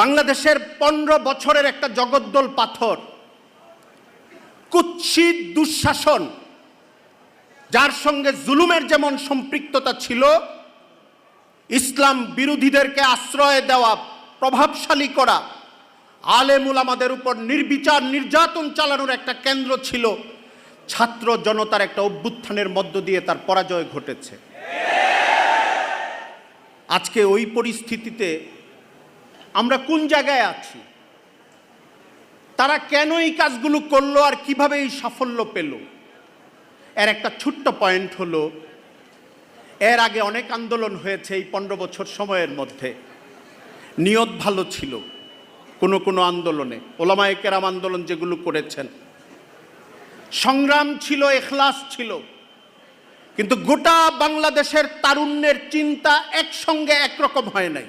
বাংলাদেশের 15 বছরের একটা জগদ্দল পাথর, কুৎসিত দুঃশাসন, যার সঙ্গে জুলুমের যেমন সম্পৃক্ততা ছিল, ইসলাম বিরোধীদেরকে আশ্রয় দেওয়া, প্রভাবশালী করা, আলেম উলামাদের উপর নির্বিচার নির্যাতন চালানোর একটা কেন্দ্র ছিল। ছাত্র জনতার একটা অভ্যুত্থানের মধ্য দিয়ে তার পরাজয় ঘটেছে। আজকে ওই পরিস্থিতিতে আমরা কোন জায়গায় আছি, তারা কেন এই কাজগুলো করলো আর কিভাবে এই সাফল্য পেল, এর একটা ছোট্ট পয়েন্ট হলো, এর আগে অনেক আন্দোলন হয়েছে এই 15 বছর সময়ের মধ্যে। নিয়ত ভালো ছিল কোনো আন্দোলনে, ওলামায়ে কেরাম আন্দোলন যেগুলো করেছেন, সংগ্রাম ছিল, ইখলাস ছিল, কিন্তু গোটা বাংলাদেশের তারুণ্যের চিন্তা একসঙ্গে একরকম হয় নাই।